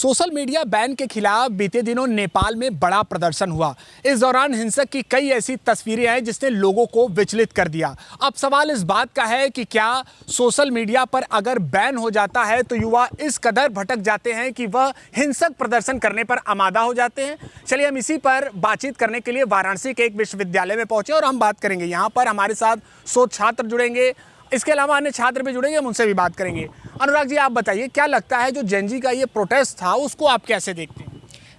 Social media ban के खिलाफ बीते दिनों नेपाल में बड़ा प्रदर्शन हुआ। इस दौरान हिंसक की कई ऐसी तस्वीरें आई जिसने लोगों को विचलित कर दिया। अब सवाल इस बात का है कि क्या सोशल मीडिया पर अगर बैन हो जाता है तो युवा इस कदर भटक जाते हैं कि वह हिंसक प्रदर्शन करने पर आमादा हो जाते हैं। चलिए हम इसी पर बातचीत करने के लिए वाराणसी के एक विश्वविद्यालय में पहुंचे और हम बात करेंगे। यहाँ पर हमारे साथ शोध छात्र जुड़ेंगे, इसके अलावा अन्य छात्र भी जुड़ेंगे, हम उनसे भी बात करेंगे। अनुराग जी, आप बताइए क्या लगता है जो जेन जी का ये प्रोटेस्ट था उसको आप कैसे देखते हैं?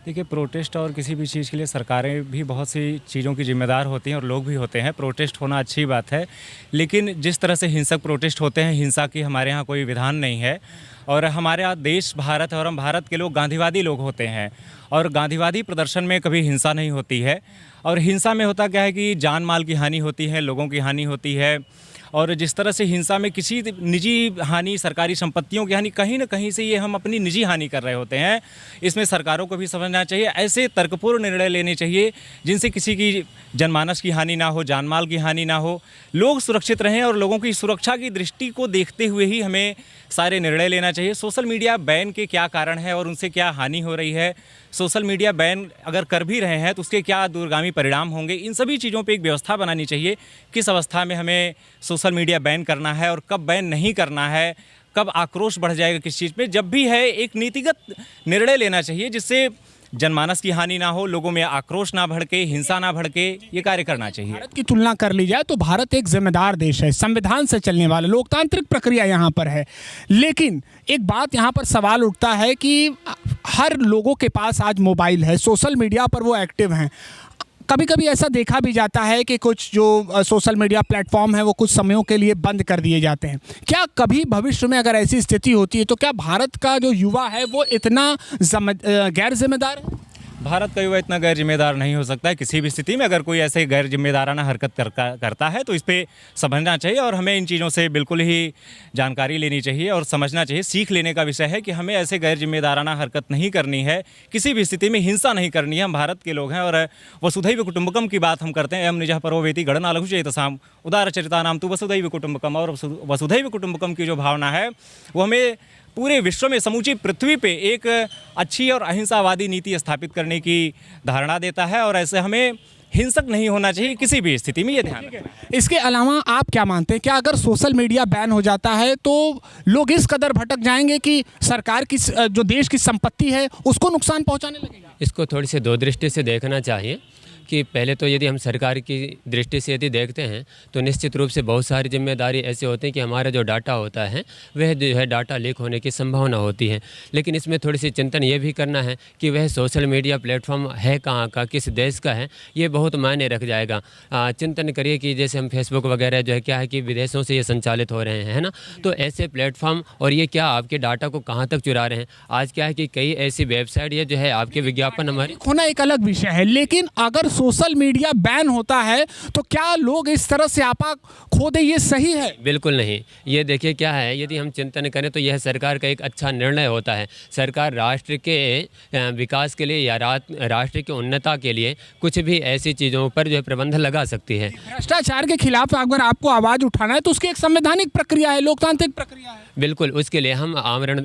देखिए, प्रोटेस्ट और किसी भी चीज़ के लिए सरकारें भी बहुत सी चीज़ों की जिम्मेदार होती हैं और लोग भी होते हैं। प्रोटेस्ट होना अच्छी बात है, लेकिन जिस तरह से हिंसक प्रोटेस्ट होते हैं, हिंसा की हमारे यहाँ कोई विधान नहीं है। और हमारे यहाँ देश भारत है और हम भारत के लोग गांधीवादी लोग होते हैं और गांधीवादी प्रदर्शन में कभी हिंसा नहीं होती है। और हिंसा में होता क्या है कि जान माल की हानि होती है, लोगों की हानि होती है। और जिस तरह से हिंसा में किसी निजी हानि, सरकारी संपत्तियों की हानि, कहीं ना कहीं से ये हम अपनी निजी हानि कर रहे होते हैं। इसमें सरकारों को भी समझना चाहिए, ऐसे तर्कपूर्ण निर्णय लेने चाहिए जिनसे किसी की जनमानस की हानि ना हो, जानमाल की हानि ना हो, लोग सुरक्षित रहें। और लोगों की सुरक्षा की दृष्टि को देखते हुए ही हमें सारे निर्णय लेना चाहिए। सोशल मीडिया बैन के क्या कारण है और उनसे क्या हानि हो रही है, सोशल मीडिया बैन अगर कर भी रहे हैं तो उसके क्या दूरगामी परिणाम होंगे, इन सभी चीज़ों पे एक व्यवस्था बनानी चाहिए। किस अवस्था में हमें सोशल मीडिया बैन करना है और कब बैन नहीं करना है, कब आक्रोश बढ़ जाएगा किस चीज़ पे, जब भी है एक नीतिगत निर्णय लेना चाहिए जिससे जनमानस की हानि ना हो, लोगों में आक्रोश ना भड़के, हिंसा ना भड़के, ये कार्य करना चाहिए। भारत की तुलना कर ली जाए तो भारत एक जिम्मेदार देश है, संविधान से चलने वाला लोकतांत्रिक प्रक्रिया यहाँ पर है। लेकिन एक बात यहाँ पर सवाल उठता है कि हर लोगों के पास आज मोबाइल है, सोशल मीडिया पर वो एक्टिव हैं। कभी कभी ऐसा देखा भी जाता है कि कुछ जो सोशल मीडिया प्लेटफॉर्म है वो कुछ समयों के लिए बंद कर दिए जाते हैं। क्या कभी भविष्य में अगर ऐसी स्थिति होती है तो क्या भारत का जो युवा है वो इतना गैर जिम्मेदार है? भारत का युवा इतना गैर जिम्मेदार नहीं हो सकता है किसी भी स्थिति में। अगर कोई ऐसे गैर जिम्मेदाराना हरकत करता है तो इस पर समझना चाहिए और हमें इन चीज़ों से बिल्कुल ही जानकारी लेनी चाहिए और समझना चाहिए। सीख लेने का विषय है कि हमें ऐसे गैर जिम्मेदाराना हरकत नहीं करनी है, किसी भी स्थिति में हिंसा नहीं करनी है। हम भारत के लोग हैं और वसुधैव कुटुंबकम की बात हम करते हैं। एम निजः परो वेति गणना लघु चेतसाम उदार चरितानाम तु वसुधैव कुटुंबकम। और वसुधैव कुटुंबकम की जो भावना है वो हमें पूरे विश्व में, समूची पृथ्वी पे एक अच्छी और अहिंसावादी नीति स्थापित करने की धारणा देता है। और ऐसे हमें हिंसक नहीं होना चाहिए किसी भी स्थिति में, ये ध्यान रखना है। इसके अलावा आप क्या मानते हैं, क्या अगर सोशल मीडिया बैन हो जाता है तो लोग इस कदर भटक जाएंगे कि सरकार की जो देश की संपत्ति है उसको नुकसान पहुंचाने लगेगा? इसको थोड़ी सी दो दृष्टि से देखना चाहिए कि पहले तो यदि हम सरकार की दृष्टि से यदि देखते हैं तो निश्चित रूप से बहुत सारी जिम्मेदारी ऐसे होते हैं कि हमारा जो डाटा होता है वह जो है डाटा लीक होने की संभावना होती है। लेकिन इसमें थोड़ी सी चिंतन ये भी करना है कि वह सोशल मीडिया प्लेटफॉर्म है कहाँ का, किस देश का है, ये बहुत मायने रख जाएगा। चिंतन करिए कि जैसे हम फेसबुक वगैरह जो है क्या है कि विदेशों से ये संचालित हो रहे हैं, है ना, तो ऐसे प्लेटफॉर्म और ये क्या आपके डाटा को कहाँ तक चुरा रहे हैं। आज क्या है कि कई ऐसी वेबसाइट ये जो है आपके विज्ञापन हमारे होना एक अलग विषय है, लेकिन अगर सोशल मीडिया बैन होता है तो क्या लोग इस तरह से आपा खो दे, ये सही है? बिल्कुल नहीं। ये देखिए क्या है, यदि हम चिंतन करें तो यह सरकार का एक अच्छा निर्णय होता है। सरकार राष्ट्र के विकास के लिए या राष्ट्र की उन्नता के लिए कुछ भी ऐसी चीज़ों पर जो है प्रबंध लगा सकती है। भ्रष्टाचार के खिलाफ अगर आपको आवाज़ उठाना है तो उसकी एक संवैधानिक प्रक्रिया है, लोकतांत्रिक प्रक्रिया है। बिल्कुल, उसके लिए हम आमरण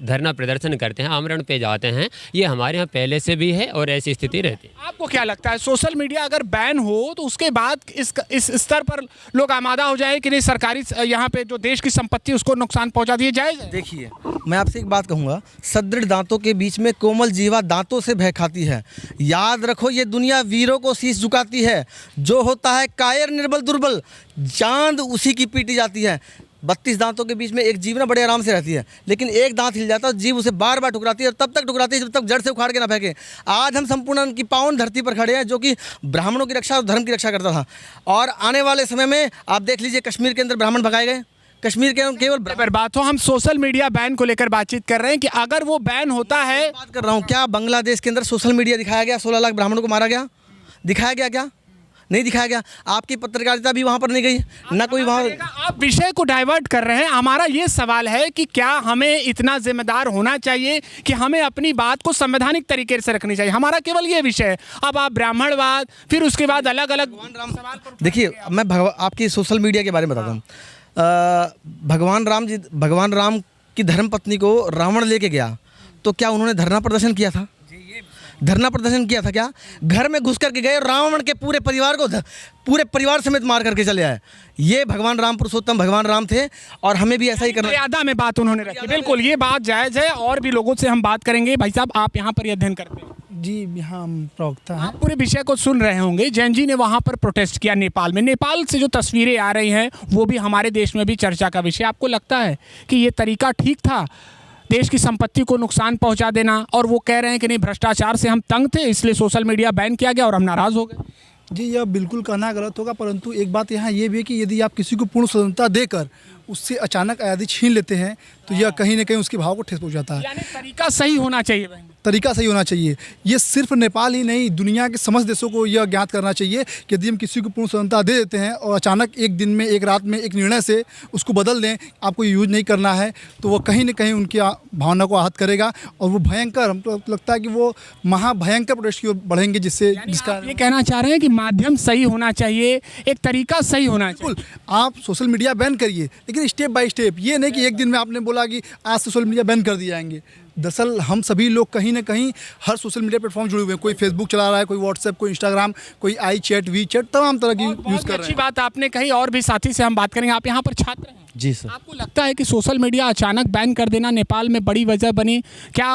धरना प्रदर्शन करते हैं, आमरण पे जाते हैं। ये हमारे यहाँ पहले से भी है और ऐसी स्थिति रहती है। आपको क्या लगता है सोशल मीडिया अगर बैन हो तो उसके बाद इस स्तर पर लोग आमादा हो जाए कि नहीं सरकारी यहाँ पे जो देश की संपत्ति उसको नुकसान पहुंचा दिए जाए? देखिए, मैं आपसे एक बात कहूँगा, सदृढ़ दांतों के बीच में कोमल जीवा दांतों से भय खाती है। याद रखो ये दुनिया वीरों को शीश झुकाती है। जो होता है कायर निर्बल दुर्बल, चांद उसी की पीटी जाती है। 32 दांतों के बीच में एक जीव ना बड़े आराम से रहती है, लेकिन एक दांत हिल जाता है जीव उसे बार बार ठुकराती है और तब तक ठुकराती है जब तक जड़ से उखाड़ के ना फेंके। आज हम संपूर्ण की पावन धरती पर खड़े हैं जो कि ब्राह्मणों की रक्षा और धर्म की रक्षा करता था। और आने वाले समय में आप देख लीजिए कश्मीर के अंदर ब्राह्मण भगाए गए, कश्मीर के केवल बात हो। हम सोशल मीडिया बैन को लेकर बातचीत कर रहे हैं कि अगर वो बैन होता है, बात कर रहा हूँ, क्या बांग्लादेश के अंदर सोशल मीडिया दिखाया गया? 16 लाख ब्राह्मणों को मारा गया, दिखाया गया क्या? नहीं दिखाया गया। आपकी पत्रकारिता भी वहाँ पर नहीं गई ना, कोई वहाँ। आप विषय को डाइवर्ट कर रहे हैं। हमारा ये सवाल है कि क्या हमें इतना जिम्मेदार होना चाहिए कि हमें अपनी बात को संवैधानिक तरीके से रखनी चाहिए? हमारा केवल ये विषय है। अब आप ब्राह्मणवाद, फिर उसके बाद अलग अलग देखिए, मैं आपकी सोशल मीडिया के बारे में बताता हूँ। भगवान राम की धर्मपत्नी को रावण लेके गया तो क्या उन्होंने धरना प्रदर्शन किया था? धरना प्रदर्शन किया था क्या? घर में घुस करके गए, रावण के पूरे परिवार को पूरे परिवार समेत मार करके चले आए। ये भगवान राम, पुरुषोत्तम भगवान राम थे और हमें भी ऐसा ही करना। मर्यादा में बात उन्होंने रखी, बिल्कुल ये बात जायज़ है। और भी लोगों से हम बात करेंगे। भाई साहब, आप यहाँ पर अध्ययन करते हैं? जी, यहाँ हम प्रवक्ता हैं। आप पूरे विषय को सुन रहे होंगे। जैन जी ने वहाँ पर प्रोटेस्ट किया नेपाल में। नेपाल से जो तस्वीरें आ रही हैं वो भी हमारे देश में भी चर्चा का विषय। आपको लगता है कि ये तरीका ठीक था, देश की संपत्ति को नुकसान पहुंचा देना? और वो कह रहे हैं कि नहीं, भ्रष्टाचार से हम तंग थे इसलिए सोशल मीडिया बैन किया गया और हम नाराज़ हो गए। जी, यह बिल्कुल कहना गलत होगा, परंतु एक बात यहाँ ये भी है कि यदि आप किसी को पूर्ण स्वतंत्रता देकर उससे अचानक आज़ादी छीन लेते हैं तो यह कहीं ना कहीं उसके भाव को ठेस पहुँचाता है। यानी तरीका सही होना चाहिए। तरीका सही होना चाहिए। ये सिर्फ नेपाल ही नहीं, दुनिया के समस्त देशों को यह ज्ञात करना चाहिए कि यदि हम किसी को पूर्ण स्वतंत्रता दे देते हैं और अचानक एक दिन में, एक रात में, एक निर्णय से उसको बदल दें, आपको यूज नहीं करना है, तो वो कहीं ना कहीं उनकी भावना को आहत करेगा और वो भयंकर, हमको लगता है कि वो महाभयंकर प्रोटेस्ट की ओर बढ़ेंगे, जिसका ये कहना चाह रहे हैं कि माध्यम सही होना चाहिए, एक तरीका सही होना चाहिए। बिल्कुल, आप सोशल मीडिया बैन करिए, लेकिन स्टेप बाय स्टेप। ये नहीं कि एक दिन में आपने बोला कि आज सोशल मीडिया बैन कर दिए जाएंगे। दरअसल हम सभी लोग कहीं ना कहीं हर सोशल मीडिया प्लेटफॉर्म जुड़े हुए हैं। कोई फेसबुक चला रहा है, कोई व्हाट्सएप, कोई इंस्टाग्राम, कोई आई चैट, वी चैट, तमाम तरह की यूज़ कर रहे अच्छी हैं। बात आपने कही। और भी साथी से हम बात करेंगे। आप यहाँ पर छात्र हैं? जी सर। आपको लगता है कि सोशल मीडिया अचानक बैन कर देना नेपाल में बड़ी वजह बनी? क्या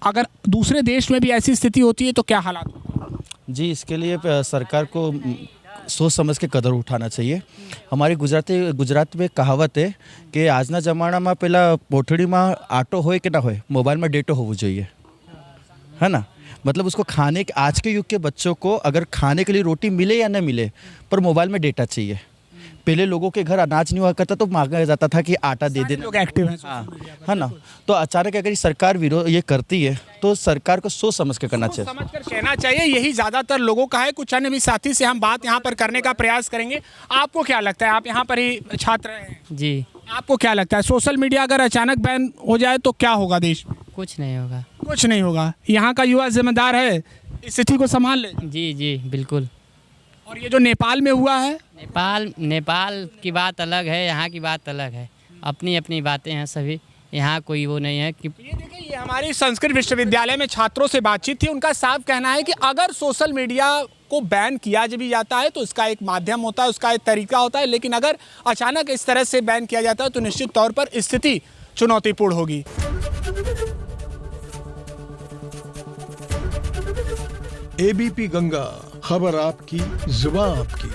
अगर दूसरे देश में भी ऐसी स्थिति होती है तो क्या हालात होते? जी, इसके लिए सरकार को सोच समझ के कदम उठाना चाहिए। हमारी गुजरात में कहावत है कि આજના જમાનામાં પેલા પોઠડીમાં આટો હોય કે ના હોય, મોબાઈલમાં ડેટો હોવું જોઈએ, है ना। मतलब उसको खाने के, आज के युग के बच्चों को अगर खाने के लिए रोटी मिले या न मिले, पर मोबाइल में डेटा चाहिए। पहले लोगों के घर अनाज नहीं हुआ करता तो मांगा जाता था कि आटा दे देना। लोग एक्टिव हैं। हाँ, है ना। तो अचानक अगर सरकार विरोध ये करती है तो सरकार को सोच समझ के करना चाहिए, समझ कर कहना चाहिए। यही ज़्यादातर लोगों का है। कुछ अन्य भी साथी से हम बात यहाँ पर करने का प्रयास करेंगे। आपको क्या लगता है? आप यहाँ पर ही छात्र हैं। जी, आपको क्या लगता है, सोशल मीडिया अगर अचानक बैन हो जाए तो क्या होगा देश में? कुछ नहीं होगा। कुछ नहीं होगा। यहाँ का युवा जिम्मेदार है, इस स्थिति को संभाल ले। जी जी बिल्कुल। और ये जो नेपाल में हुआ है, नेपाल की बात अलग है, यहाँ की बात अलग है। अपनी अपनी बातें हैं सभी। यहाँ कोई वो नहीं है कि ये देखिए, ये हमारी संस्कृत विश्वविद्यालय में छात्रों से बातचीत थी। उनका साफ कहना है कि अगर सोशल मीडिया को बैन किया भी जाता है तो इसका एक माध्यम होता है, उसका एक तरीका होता है, लेकिन अगर अचानक इस तरह से बैन किया जाता है तो निश्चित तौर पर स्थिति चुनौतीपूर्ण होगी। एबीपी गंगा, खबर आपकी, जुबान आपकी।